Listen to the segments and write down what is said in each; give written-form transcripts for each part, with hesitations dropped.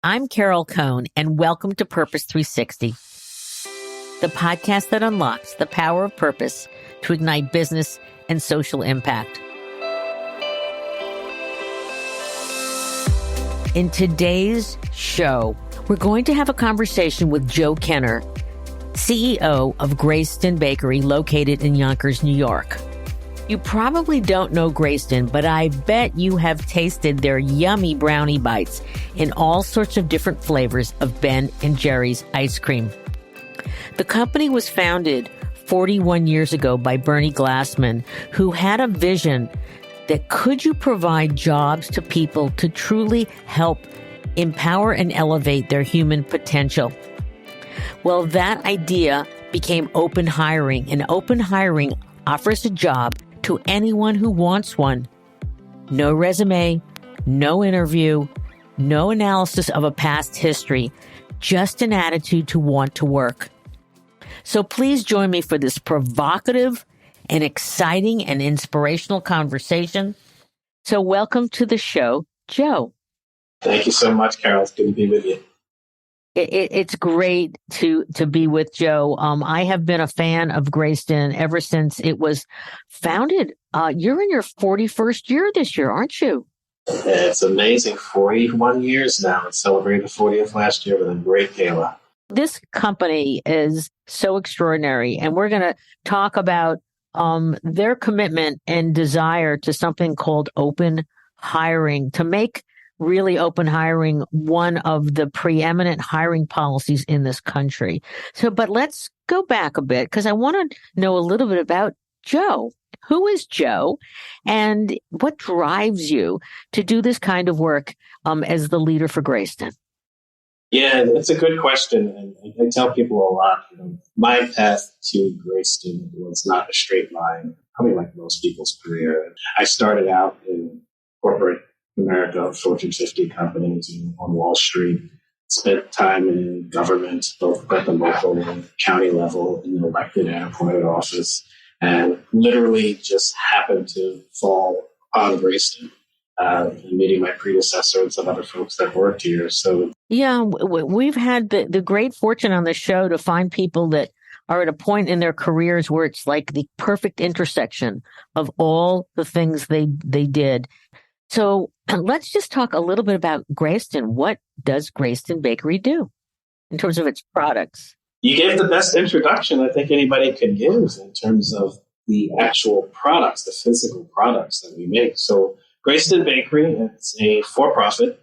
I'm Carol Cohn, and welcome to Purpose 360, the podcast that unlocks the power of purpose to ignite business and social impact. In today's show, we're going to have a conversation with Joe Kenner, CEO of Greyston Bakery located in Yonkers, New York. You probably don't know Greyston, but I bet you have tasted their yummy brownie bites in all sorts of different flavors of Ben and Jerry's ice cream. The company was founded 41 years ago by Bernie Glassman, who had a vision that could you provide jobs to people to truly help empower and elevate their human potential. Well, that idea became open hiring, and open hiring offers a job to anyone who wants one. No resume, no interview, no analysis of a past history, just an attitude to want to work. So please join me for this provocative and exciting and inspirational conversation. So welcome to the show, Joe. Thank you so much, Carol. It's good to be with you. It's great to be with Joe. I have been a fan of Greyston ever since it was founded. You're in your 41st year this year, aren't you? It's amazing. 41 years now. It celebrated the 40th last year with a great gala. This company is so extraordinary, and we're going to talk about their commitment and desire to something called open hiring, to make really open hiring one of the preeminent hiring policies in this country. But let's go back a bit because I want to know a little bit about Joe. Who is Joe and what drives you to do this kind of work as the leader for Greyston? Yeah, it's a good question. And I tell people a lot, my path to Greyston was not a straight line, probably like most people's career. I started out in corporate America, Fortune 50 companies on Wall Street, spent time in government, both at the local and county level in the elected and appointed office, and literally just happened to fall on Greyston, meeting my predecessor and some other folks that worked here. So, yeah, we've had the great fortune on the show to find people that are at a point in their careers where it's like the perfect intersection of all the things they did. So let's just talk a little bit about Greyston. What does Greyston Bakery do in terms of its products? You gave the best introduction I think anybody could give in terms of the actual products, the physical products that we make. So Greyston Bakery, it's a for-profit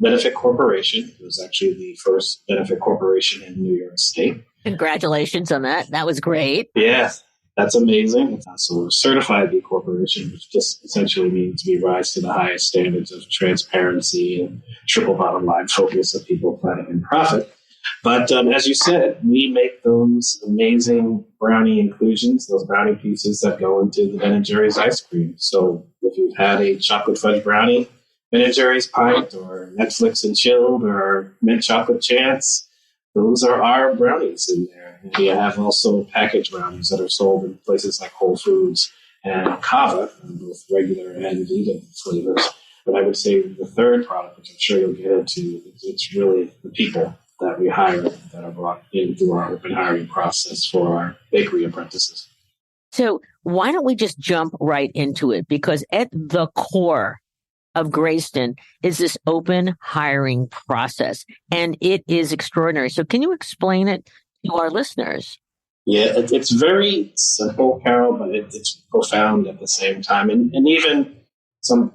benefit corporation. It was actually the first benefit corporation in New York State. Congratulations on that. That was great. Yeah. That's amazing. So we're a certified B Corporation, which just essentially means we rise to the highest standards of transparency and triple bottom line focus of people, planet, and profit. But as you said, we make those amazing brownie inclusions, those brownie pieces that go into the Ben & Jerry's ice cream. So if you've had a chocolate fudge brownie, Ben & Jerry's pint, or Netflix and chilled, or mint chocolate chance, those are our brownies in there. And we have also packaged brownies that are sold in places like Whole Foods and Kava, both regular and vegan flavors. But I would say the third product, which I'm sure you'll get into, it's really the people that we hire that are brought in through our open hiring process for our bakery apprentices. So why don't we just jump right into it? Because at the core of Greyston is this open hiring process, and it is extraordinary. So can you explain it to our listeners? Yeah, it's very simple, Carol, but it's profound at the same time. And even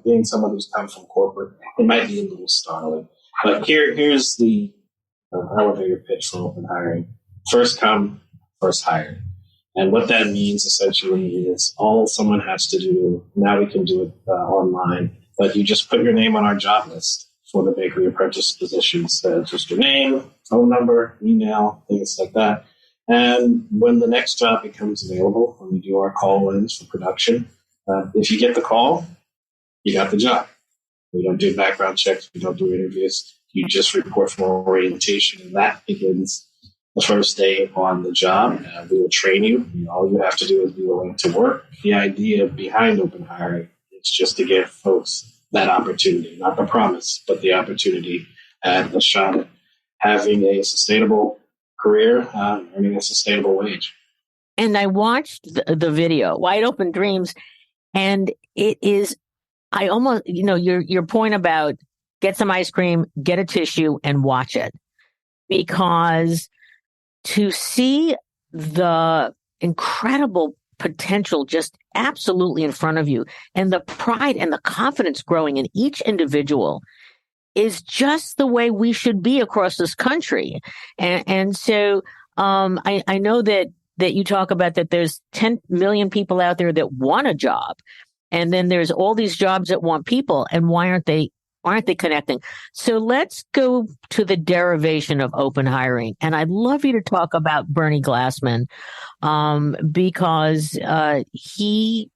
being someone who's come from corporate, it might be a little startling. But here's the elevator pitch for open hiring. First come, first hired. And what that means essentially is all someone has to do, now we can do it online, but you just put your name on our job list for the bakery apprentice positions. Just your name, phone number, email, things like that. And when the next job becomes available, when we do our call-ins for production, if you get the call, you got the job. We don't do background checks. We don't do interviews. You just report for orientation, and that begins the first day on the job. We will train you. All you have to do is be willing to work. The idea behind open hiring is just to give folks that opportunity, not the promise, but the opportunity had a shot at having a sustainable career, earning a sustainable wage. And I watched the video, Wide Open Dreams, and it is, I almost, your point about get some ice cream, get a tissue, and watch it. Because to see the incredible potential just absolutely in front of you and the pride and the confidence growing in each individual is just the way we should be across this country. And so I know that you talk about that there's 10 million people out there that want a job. And then there's all these jobs that want people. And why aren't they connecting? So let's go to the derivation of open hiring. And I'd love you to talk about Bernie Glassman because he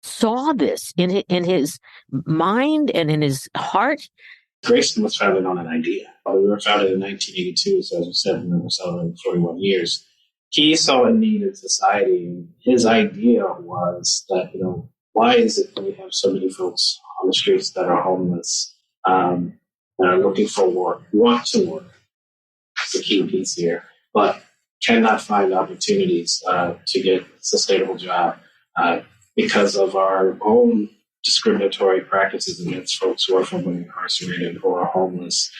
saw this in his mind and in his heart. Greyston was founded on an idea. We were founded in 1982, so as I said, we've been celebrating 41 years. He saw a need in society, and his idea was that, why is it that we have so many folks on the streets that are homeless, that are looking for work, want to work? It's the key piece here, but cannot find opportunities to get a sustainable job because of our own discriminatory practices against folks who are formerly incarcerated or are homeless.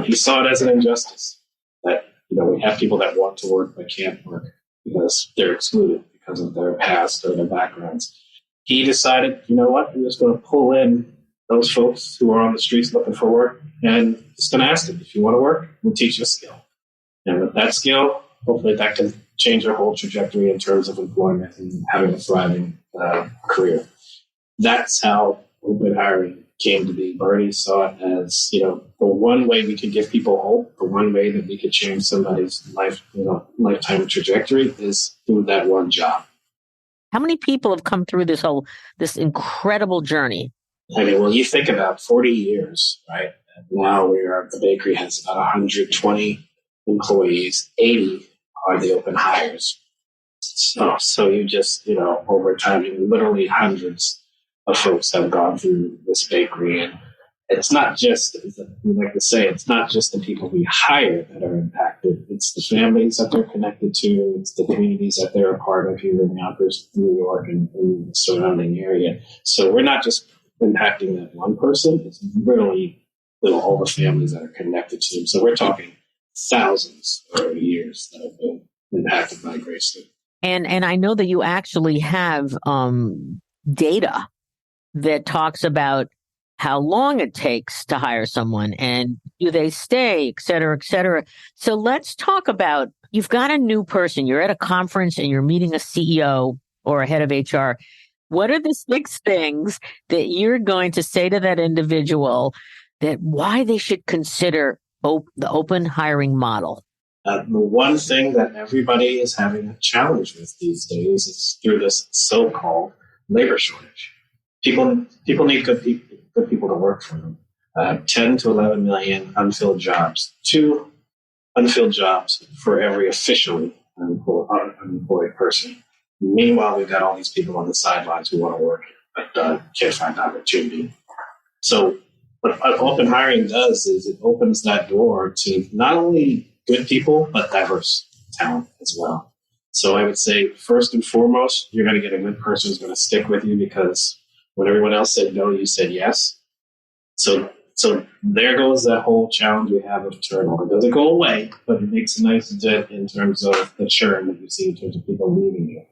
He saw it as an injustice that, we have people that want to work but can't work because they're excluded because of their past or their backgrounds. He decided, what, we're just going to pull in those folks who are on the streets looking for work and just going to ask them, if you want to work, we'll teach you a skill. And with that skill, hopefully that can change your whole trajectory in terms of employment and having a thriving career. That's how open hiring came to be. Bernie saw it as, the one way we could give people hope, the one way that we could change somebody's lifetime trajectory is through that one job. How many people have come through this incredible journey? I mean, well, you think about 40 years, right? And now the bakery has about 120 employees, 80 are the open hires. So you just, over time, literally hundreds of folks have gone through this bakery. And it's not just, as we like to say, it's not just the people we hire that are impacted. It's the families that they're connected to. It's the communities that they're a part of here in Yonkers, New York, and the surrounding area. So we're not just impacting that one person. It's really all the families that are connected to them. So we're talking thousands over years that have been impacted by Greyston. And I know that you actually have data that talks about how long it takes to hire someone and do they stay, et cetera, et cetera. So let's talk about, you've got a new person, you're at a conference and you're meeting a CEO or a head of HR. What are the 6 things that you're going to say to that individual that why they should consider the open hiring model? The one thing that everybody is having a challenge with these days is through this so-called labor shortage. People need good people to work for them. 10 to 11 million unfilled jobs. 2 unfilled jobs for every officially unemployed person. Meanwhile, we've got all these people on the sidelines who want to work but can't find opportunity. So what open hiring does is it opens that door to not only good people, but diverse talent as well. So I would say, first and foremost, you're going to get a good person who's going to stick with you because when everyone else said no, you said yes. So there goes that whole challenge we have of turnover. It doesn't go away, but it makes a nice dent in terms of the churn that you see in terms of people leaving you.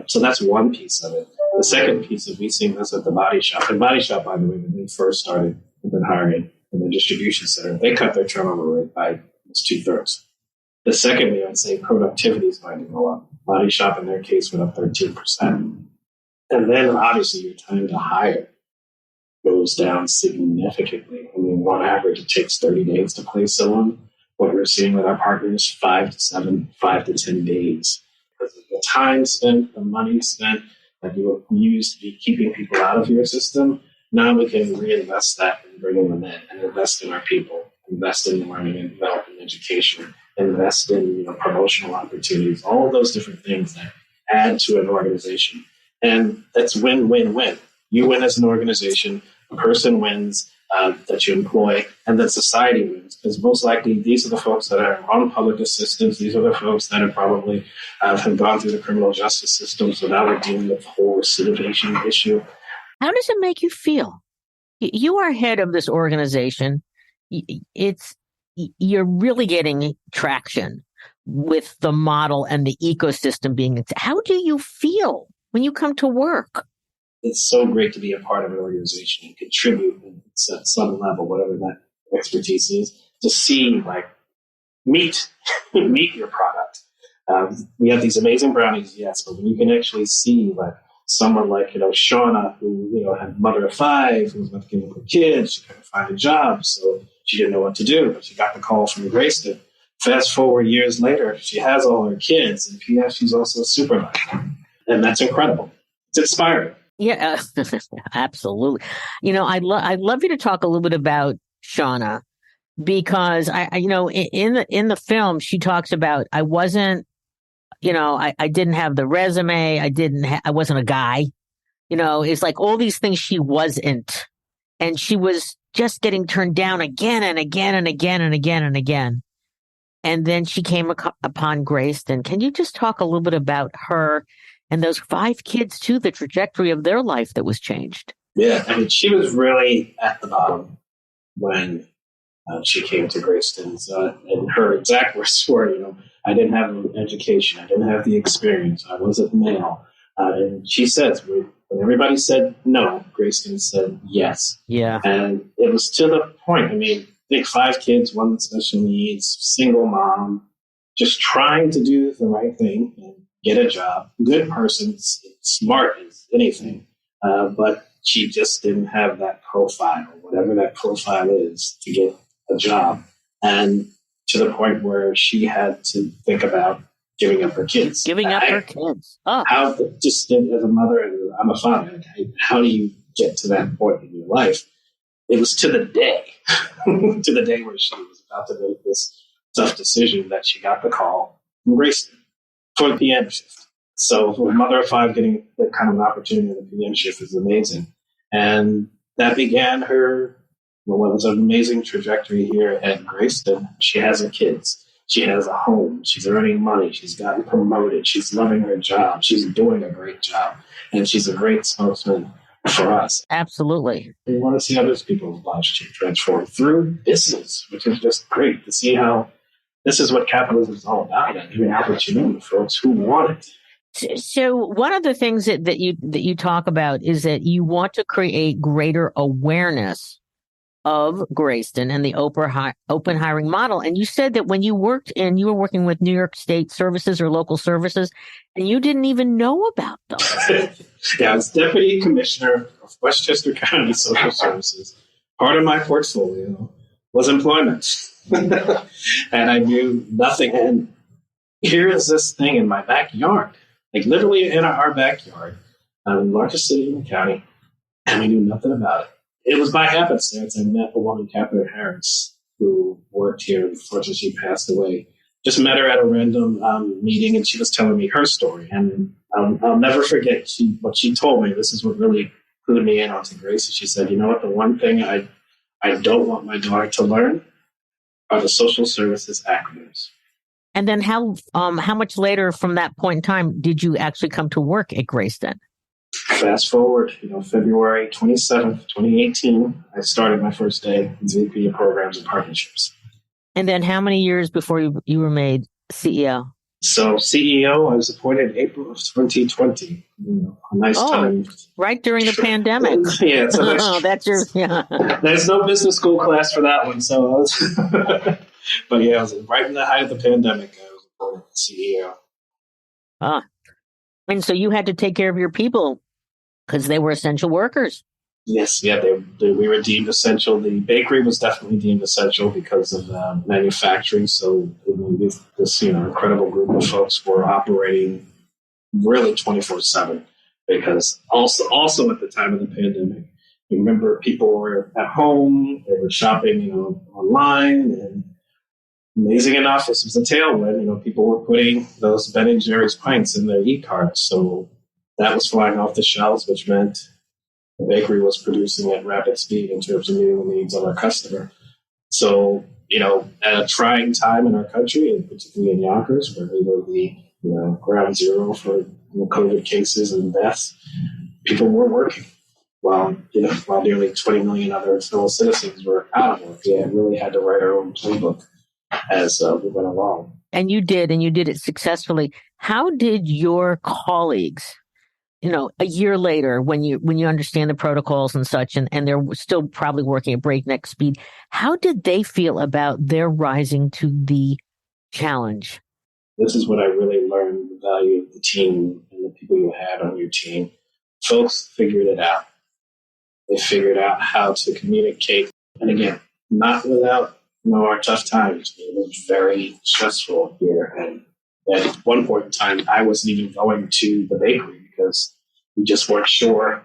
So that's one piece of it. The second piece is we've seen this at the Body Shop. And Body Shop, by the way, when they first started open hiring in the distribution center, they cut their turnover rate by almost 2/3. The second, I would say productivity is going to go up. Body Shop, in their case, went up 13%. And then, obviously, your time to hire goes down significantly. I mean, on average, it takes 30 days to place someone. What we're seeing with our partners, 5 to 10 days. Because of the time spent, the money spent that you use to be keeping people out of your system, now we can reinvest that and bring them in and invest in our people, invest in learning and development and education, invest in promotional opportunities, all of those different things that add to an organization. And that's win-win-win. You win as an organization, a person wins, that you employ, and then society wins, because most likely these are the folks that are on public assistance. These are the folks that are probably have gone through the criminal justice system. So now we're dealing with the whole recidivation issue. How does it make you feel? You are head of this organization. You're really getting traction with the model and the ecosystem being. How do you feel when you come to work? It's so great to be a part of an organization and contribute at some level, whatever that expertise is, to see, like, meet your product. We have these amazing brownies, yes, but when you can actually see, like, someone like, Shauna, who, had mother of 5, who was about to give up her kids, she couldn't find a job, so she didn't know what to do, but she got the call from Greyston. Fast forward years later, she has all her kids, and P.S., she's also a supervisor. And that's incredible. It's inspiring. Yeah, absolutely. I'd love you to talk a little bit about Shauna, because in the film she talks about, I wasn't, I didn't have the resume, I wasn't a guy, it's like all these things she wasn't, and she was just getting turned down again and again and again and again and again, and then she came upon Greyston. Can you just talk a little bit about her? And those 5 kids, too, the trajectory of their life that was changed. Yeah, I mean, she was really at the bottom when she came to Greyston. And her exact words were, I didn't have an education. I didn't have the experience. I wasn't male. And she says, when everybody said no, Greyston said yes. Yeah. And it was to the point. I mean, I think 5 kids, one with special needs, single mom, just trying to do the right thing and get a job, good person, smart as anything, but she just didn't have that profile, whatever that profile is, to get a job. And to the point where she had to think about giving up her kids. Oh. How, just as a mother, and I'm a father, how do you get to that point in your life? It was to the day, where she was about to make this tough decision that she got the call from Greyston for the PM shift. So for a mother of 5 getting that kind of an opportunity in the PM shift is amazing. And that began her, what was an amazing trajectory here at Greyston. She has her kids. She has a home. She's earning money. She's gotten promoted. She's loving her job. She's doing a great job. And she's a great spokesman for us. Absolutely. We want to see other people's lives transform through business, which is just great to see how this is what capitalism is all about, and giving opportunity to folks who want it. So one of the things that you talk about is that you want to create greater awareness of Greyston and the open hiring model. And you said that when you were working with New York State services or local services, and you didn't even know about them. Yeah, I was Deputy Commissioner of Westchester County Social Services. Part of my portfolio was employment. And I knew nothing. And here is this thing in my backyard, like literally in our backyard, the largest city in the county, and we knew nothing about it. It was by happenstance I met a woman, Catherine Harris, who worked here. Unfortunately, she passed away. Just met her at a random meeting, and she was telling me her story. And I'll never forget what she told me. This is what really clued me in onto Grace. She said, "You know what? The one thing I don't want my daughter to learn are the social services acronyms." And then how much later from that point in time did you actually come to work at Greyston? Fast forward, February 27th, 2018, I started my first day as VP of Programs and Partnerships. And then how many years before you were made CEO? So CEO, I was appointed April of 2020. A nice time. Right during the pandemic. Yeah, it's a nice, There's no business school class for that one. So I was, but yeah, I was right in the height of the pandemic. I was appointed CEO. And so you had to take care of your people because they were essential workers. Yes, yeah, we were deemed essential. The bakery was definitely deemed essential because of manufacturing. So this incredible group of folks were operating really 24/7 because also at the time of the pandemic, you remember people were at home, they were shopping, online, and amazing enough, this was a tailwind. People were putting those Ben & Jerry's pints in their e-carts, so that was flying off the shelves, which meant The bakery was producing at rapid speed in terms of meeting the needs of our customer. So, at a trying time in our country, and particularly in Yonkers, where we were the ground zero for COVID cases and deaths, people were working while nearly 20 million other fellow citizens were out of work. We really had to write our own playbook as we went along. And you did it successfully. How did your colleagues, a year later, when you understand the protocols and such, and they're still probably working at breakneck speed, how did they feel about their rising to the challenge? This is what I really learned, the value of the team and the people you had on your team. Folks figured it out. They figured out how to communicate. And again, not without our tough times. It was very stressful here. And at one point in time, I wasn't even going to the bakery because we just weren't sure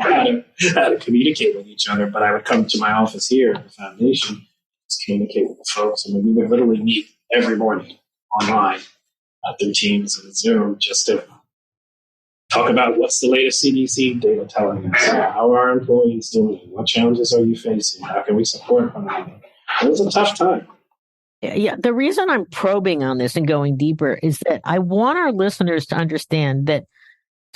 how to communicate with each other. But I would come to my office here at the foundation, just communicate with the folks. We would literally meet every morning online through Teams and Zoom just to talk about what's the latest CDC data telling us. How are our employees doing? What challenges are you facing? How can we support one another? It was a tough time. Yeah. The reason I'm probing on this and going deeper is that I want our listeners to understand that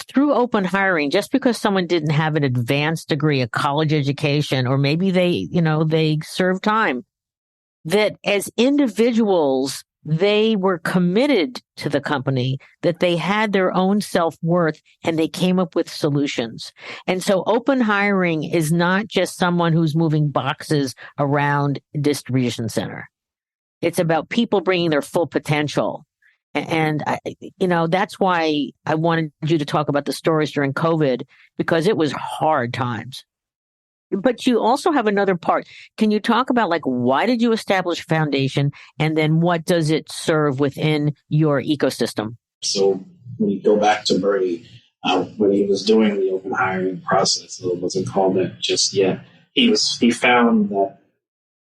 through open hiring, just because someone didn't have an advanced degree, a college education, or maybe they served time, that as individuals, they were committed to the company, that they had their own self-worth, and they came up with solutions. And so open hiring is not just someone who's moving boxes around a distribution center. It's about people bringing their full potential. And, that's why I wanted you to talk about the stories during COVID, because it was hard times. But you also have another part. Can you talk about why did you establish Foundation, and then what does it serve within your ecosystem? So when you go back to Bernie, when he was doing the open hiring process, it wasn't called that just yet. He found that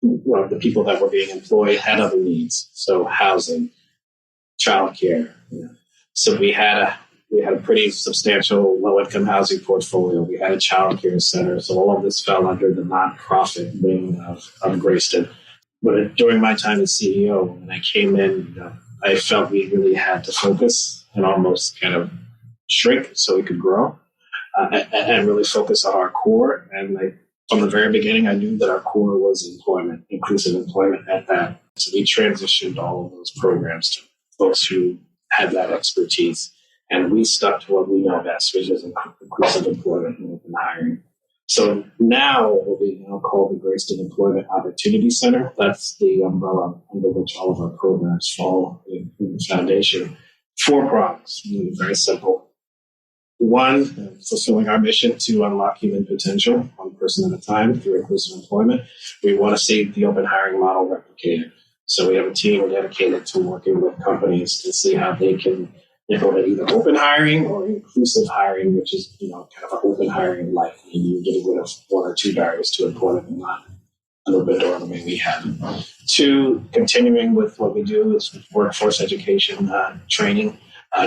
the people that were being employed had other needs. So housing, childcare. So we had a pretty substantial low-income housing portfolio. We had a child care center. So all of this fell under the nonprofit wing of Greyston. But during my time as CEO, when I came in, I felt we really had to focus and almost kind of shrink so we could grow and really focus on our core. And from the very beginning, I knew that our core was employment, inclusive employment at that. So we transitioned all of those programs to folks who had that expertise. And we stuck to what we know best, which is inclusive employment and open hiring. So now what we now call the Greyston Employment Opportunity Center. That's the umbrella under which all of our programs fall in the foundation. 4 prongs, really very simple. 1, fulfilling our mission to unlock human potential, one person at a time through inclusive employment. We want to see the open hiring model replicated. So we have a team dedicated to working with companies to see how they can implement either open hiring or inclusive hiring, which is kind of an open hiring light. You're getting rid of 1 or 2 barriers to employment and not an open door the way we have. 2, continuing with what we do is workforce education training.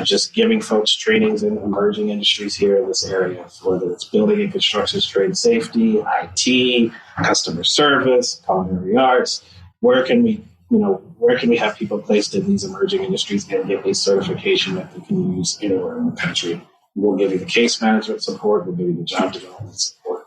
Just giving folks trainings in emerging industries here in this area, whether it's building and construction trade safety, IT, customer service, culinary arts. Where can we have people placed in these emerging industries and get a certification that they can use anywhere in the country? We'll give you the case management support. We'll give you the job development support.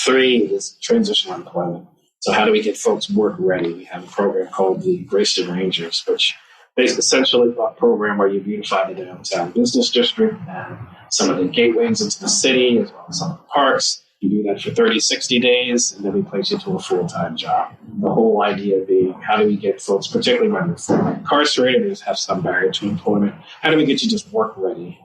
3 is transitional employment. So how do we get folks work ready? We have a program called the Greyston Rangers, which is essentially a program where you beautify the downtown business district and some of the gateways into the city, as well as some of the parks. You do that for 30, 60 days, and then we place you to a full-time job. The whole idea being, how do we get folks, particularly when they're formerly incarcerated or have some barrier to employment, how do we get you just work ready,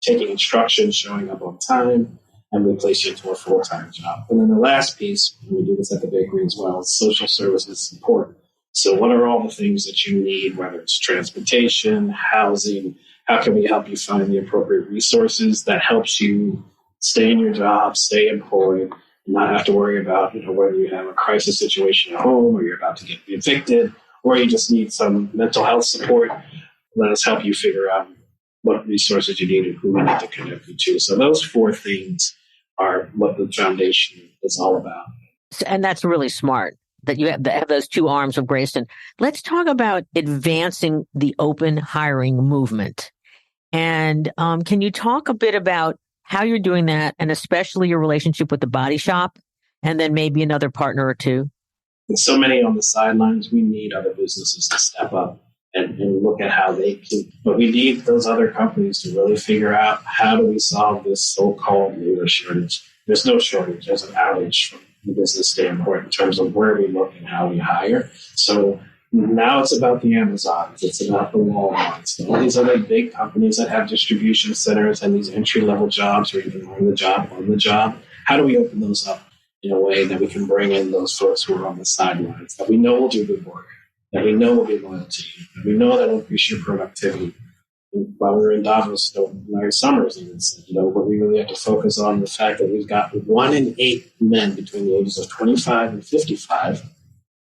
taking instruction, showing up on time, and we place you into a full-time job. And then the last piece, and we do this at the bakery as well, is social services support. So what are all the things that you need, whether it's transportation, housing? How can we help you find the appropriate resources that helps you stay in your job, stay employed, and not have to worry about whether you have a crisis situation at home or you're about to get evicted or you just need some mental health support? Let us help you figure out what resources you need and who we need to connect you to. So those 4 things are what the foundation is all about. And that's really smart that you have those two arms of Greyston. Let's talk about advancing the open hiring movement. And can you talk a bit about how you're doing that, and especially your relationship with the body shop, and then maybe another partner or two? And so many on the sidelines, we need other businesses to step up and look at how they can. But we need those other companies to really figure out, how do we solve this so-called labor shortage? There's no shortage. There's an outage from the business standpoint in terms of where we look and how we hire. So now it's about the Amazons. It's about the Walmarts. All these other big companies that have distribution centers and these entry-level jobs, or even on the job. How do we open those up in a way that we can bring in those folks who are on the sidelines, that we know will do good work, that we know will be loyal to you, that we know that will increase your productivity. And while we were in Davos, Larry Summers even said, but we really have to focus on the fact that we've got 1 in 8 men between the ages of 25 and 55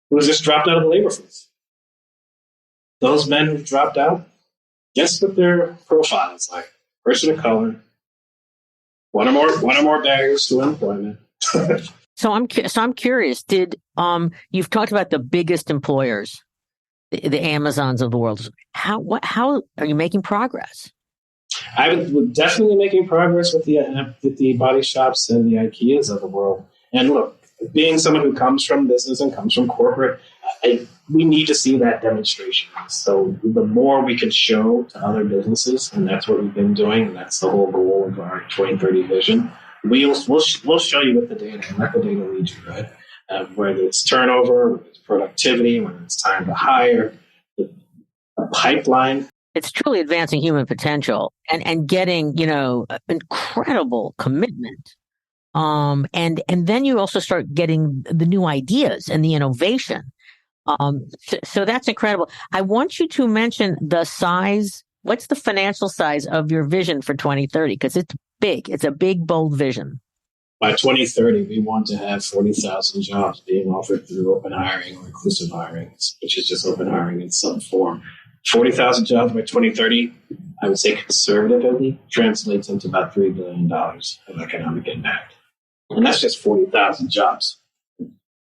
who has just dropped out of the labor force. Those men who've dropped out, guess what their profile is like? Person of color, one or more barriers to employment. So I'm curious. Did you've talked about the biggest employers, the Amazons of the world? How are you making progress? I'm definitely making progress with the body shops and the IKEAs of the world. And look, being someone who comes from business and comes from corporate, we need to see that demonstration. So the more we can show to other businesses, and that's what we've been doing, and that's the whole goal of our 2030 vision. We'll show you with the data, and let the data lead you, right? Whether it's turnover, whether it's productivity, whether it's time to hire, the pipeline. It's truly advancing human potential and getting, incredible commitment. And then you also start getting the new ideas and the innovation. So that's incredible. I want you to mention the size. What's the financial size of your vision for 2030? Because it's big. It's a big, bold vision. By 2030, we want to have 40,000 jobs being offered through open hiring or inclusive hiring, which is just open hiring in some form. 40,000 jobs by 2030, I would say conservatively, translates into about $3 billion of economic impact. And that's just 40,000 jobs.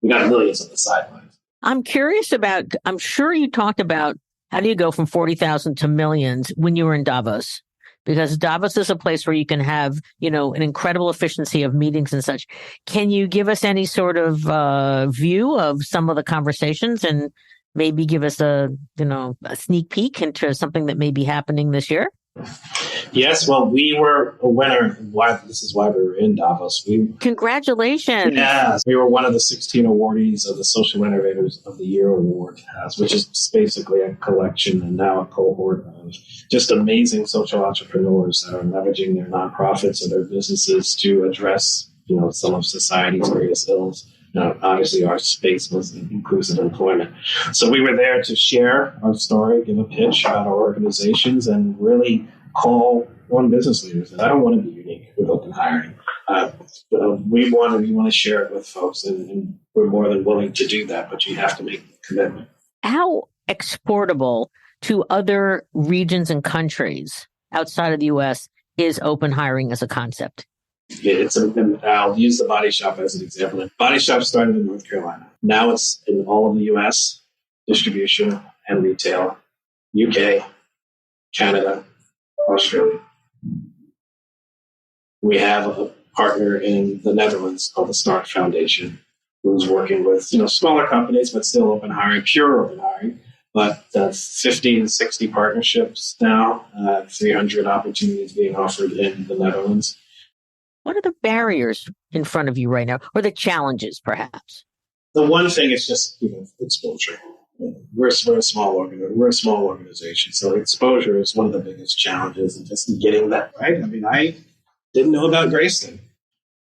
We got millions on the sidelines. I'm curious about, I'm sure you talked about how do you go from 40,000 to millions when you were in Davos? Because Davos is a place where you can have, an incredible efficiency of meetings and such. Can you give us any sort of view of some of the conversations and maybe give us a sneak peek into something that may be happening this year? Yes, well, we were a winner. This is why we were in Davos. Congratulations. Yes, we were one of the 16 awardees of the Social Innovators of the Year Award, which is just basically a collection and now a cohort of just amazing social entrepreneurs that are leveraging their nonprofits or their businesses to address, some of society's greatest ills. Obviously, our space was inclusive employment. So we were there to share our story, give a pitch about our organizations, and really call on business leaders. And I don't want to be unique with open hiring. We want to share it with folks, and we're more than willing to do that, but you have to make a commitment. How exportable to other regions and countries outside of the U.S. is open hiring as a concept? I'll use the body shop as an example. The body shop started in North Carolina. Now it's in all of the U.S., distribution and retail, UK, Canada, Australia. We have a partner in the Netherlands called the Start Foundation, who's working with smaller companies, but still open hiring, pure open hiring. But 50 and 60 partnerships now, 300 opportunities being offered in the Netherlands. What are the barriers in front of you right now, or the challenges, perhaps? The one thing is just exposure. We're a small organization, so exposure is one of the biggest challenges, and just getting that right. I mean, I didn't know about Greyston,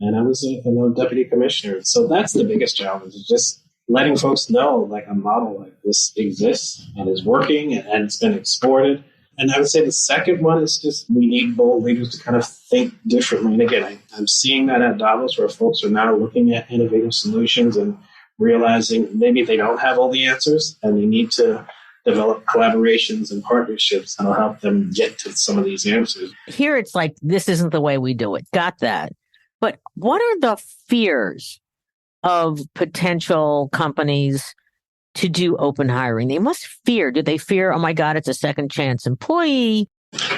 and I was a deputy commissioner, so that's the biggest challenge. Is just letting folks know like a model like this exists and is working, and it's been exported. And I would say the second one is just we need bold leaders to kind of think differently. And again, I'm seeing that at Davos, where folks are now looking at innovative solutions and realizing maybe they don't have all the answers, and they need to develop collaborations and partnerships that'll help them get to some of these answers. Here it's like, this isn't the way we do it. Got that. But what are the fears of potential companies to do open hiring? They must fear. Do they fear, oh my God, it's a second chance employee?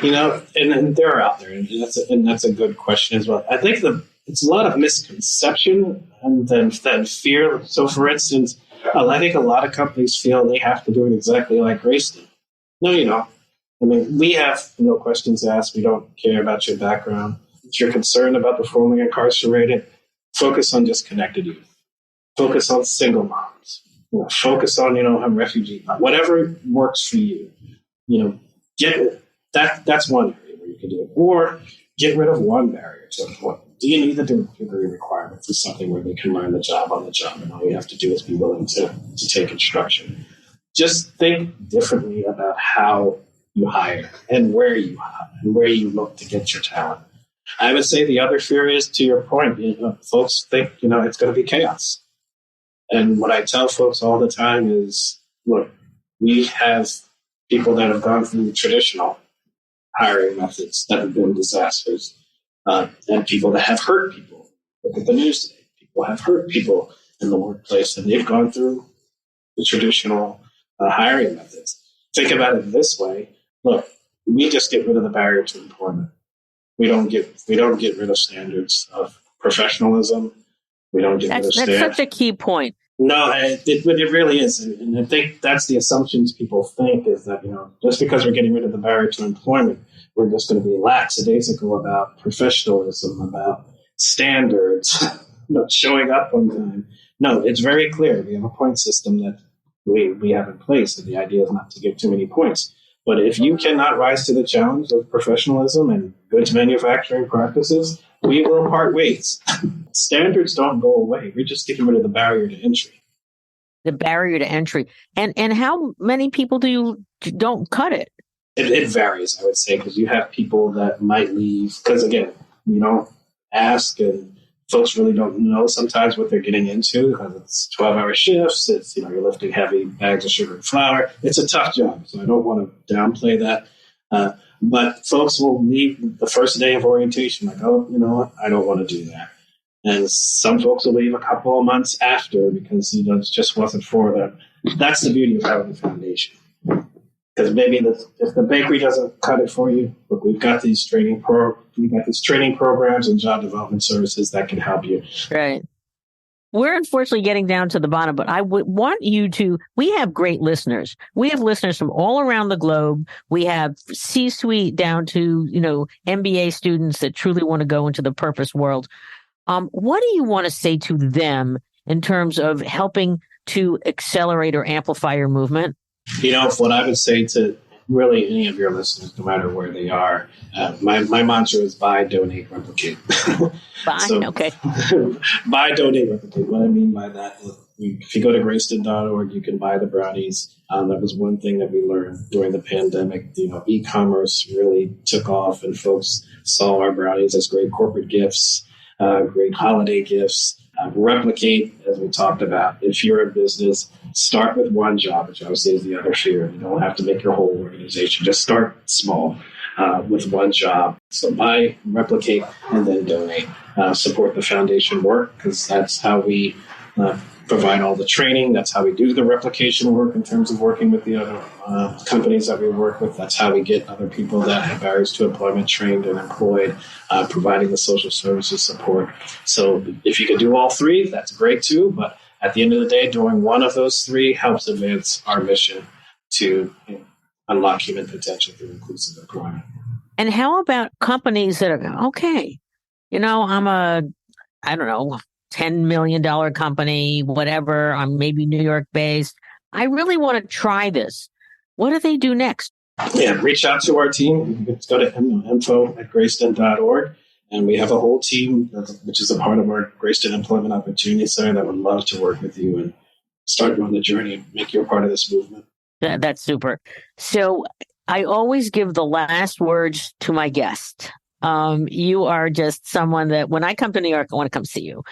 And they're out there, and that's a good question as well. I think it's a lot of misconception and then fear. So, for instance, I think a lot of companies feel they have to do it exactly like Greyston. No, you don't. I mean, we have no questions asked. We don't care about your background. If you're concerned about the formerly incarcerated, focus on disconnected youth. Focus on single moms. Focus on, a refugee. Whatever works for you. That's one area where you can do it. Or get rid of one barrier to employment. Do you need the degree requirement for something where they can learn the job on the job, and all you have to do is be willing to take instruction? Just think differently about how you hire and where you hire and where you look to get your talent. I would say the other fear is, to your point, folks think, it's going to be chaos. And what I tell folks all the time is, look, we have people that have gone through the traditional hiring methods that have been disasters, and people that have hurt people. Look at the news today. People have hurt people in the workplace, and they've gone through the traditional hiring methods. Think about it this way. Look, we just get rid of the barrier to employment. We don't get rid of standards of professionalism. We don't get rid of standards. That's such a key point. No, it really is. And I think that's the assumptions people think, is that, just because we're getting rid of the barrier to employment, we're just going to be lackadaisical about professionalism, about standards, showing up on time. No, it's very clear. We have a point system that we have in place, and the idea is not to give too many points. But if you cannot rise to the challenge of professionalism and goods manufacturing practices, we will part ways. Standards don't go away. We're just getting rid of the barrier to entry. The barrier to entry. And how many people don't cut it? It varies, I would say, because you have people that might leave. Because, again, you don't ask, and folks really don't know sometimes what they're getting into, because it's 12-hour shifts. It's, you're lifting heavy bags of sugar and flour. It's a tough job, so I don't want to downplay that. But folks will leave the first day of orientation like, oh, you know what, I don't want to do that. And some folks will leave a couple of months after because, it just wasn't for them. That's the beauty of having a foundation. Because maybe if the bakery doesn't cut it for you, look, we've got these training programs and job development services that can help you. Right. We're unfortunately getting down to the bottom, but I would want you to, we have great listeners. We have listeners from all around the globe. We have C-suite down to, MBA students that truly want to go into the purpose world. What do you want to say to them in terms of helping to accelerate or amplify your movement? What I would say to really any of your listeners, no matter where they are, my mantra is buy, donate, replicate. Buy, okay. Buy, donate, replicate. What I mean by that, if you go to Greyston.org, you can buy the brownies. That was one thing that we learned during the pandemic. E-commerce really took off, and folks saw our brownies as great corporate gifts, great holiday gifts. Replicate, as we talked about. If you're in business, start with one job, which obviously is the other fear. You don't have to make your whole organization. Just start small with one job. So buy, replicate, and then donate. Support the foundation work, because that's how we provide all the training. That's how we do the replication work in terms of working with the other companies that we work with. That's how we get other people that have barriers to employment trained and employed, providing the social services support. So if you can do all three, that's great too. But at the end of the day, doing one of those three helps advance our mission to unlock human potential through inclusive employment. And how about companies that are, okay, I'm I don't know, $10 million company, whatever, I'm maybe New York based. I really want to try this. What do they do next? Yeah, reach out to our team. You can go to info@greyston.org. And we have a whole team, which is a part of our Greyston Employment Opportunity Center, that would love to work with you and start you on the journey and make you a part of this movement. That's super. So I always give the last words to my guest. You are just someone that when I come to New York, I want to come see you.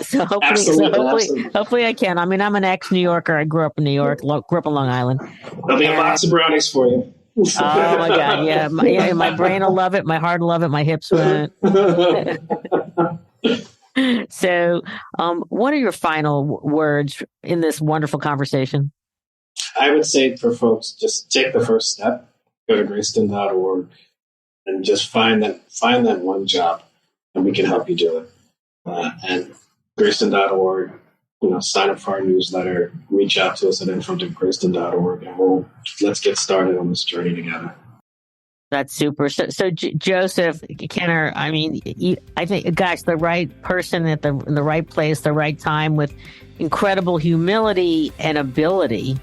So hopefully I can. I mean, I'm an ex-New Yorker. I grew up in New York, grew up on Long Island. There'll be a box of brownies for you. Oh my God. Yeah. My brain will love it. My heart will love it. My hips will. So, what are your final words in this wonderful conversation? I would say for folks, just take the first step, go to Greyston.org and just find that one job, and we can help you do it. And Greyston.org, sign up for our newsletter, reach out to us at info@Greyston.org, and let's get started on this journey together. That's super. So Joseph Kenner, I mean, I think, gosh, the right person in the right place, the right time, with incredible humility and ability.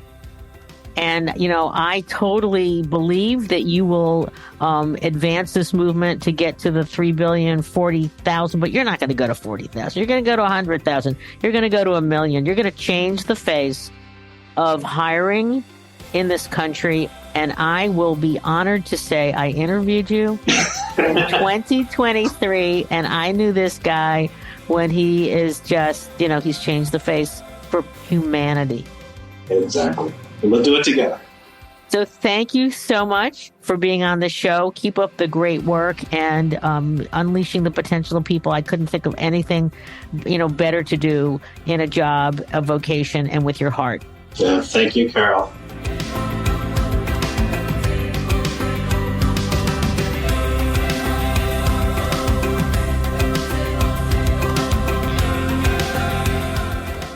And, I totally believe that you will advance this movement to get to the 3,040,000, but you're not going to go to 40,000. You're going to go to 100,000. You're going to go to 1 million. You're going to change the face of hiring in this country. And I will be honored to say I interviewed you in 2023, and I knew this guy when he is just, he's changed the face for humanity. Exactly. And we'll do it together. So thank you so much for being on the show. Keep up the great work and unleashing the potential of people. I couldn't think of anything, better to do in a job, a vocation, and with your heart. Yeah, thank you, Carol.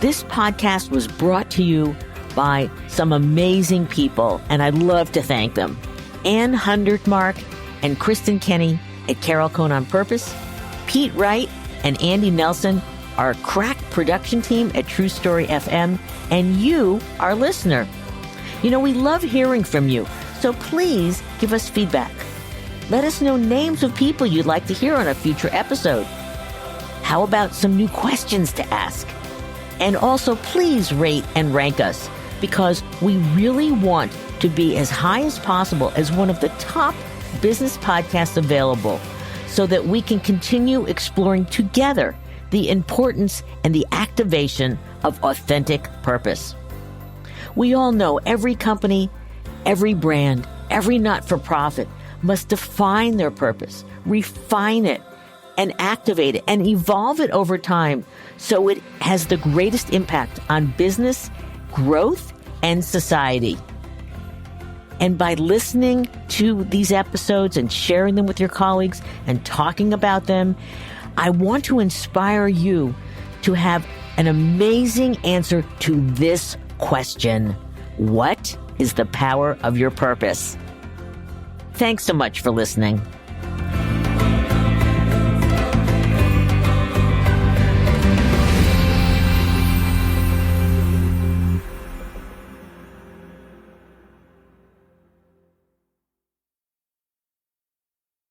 This podcast was brought to you by some amazing people, and I'd love to thank them. Ann Hundertmark and Kristen Kenny at Carol Cone on Purpose, Pete Wright and Andy Nelson, our crack production team at True Story FM, and you, our listener. We love hearing from you, so please give us feedback. Let us know names of people you'd like to hear on a future episode. How about some new questions to ask? And also, please rate and rank us, because we really want to be as high as possible as one of the top business podcasts available, so that we can continue exploring together the importance and the activation of authentic purpose. We all know every company, every brand, every not-for-profit must define their purpose, refine it, and activate it and evolve it over time so it has the greatest impact on business, growth, and society. And by listening to these episodes and sharing them with your colleagues and talking about them, I want to inspire you to have an amazing answer to this question: what is the power of your purpose? Thanks so much for listening.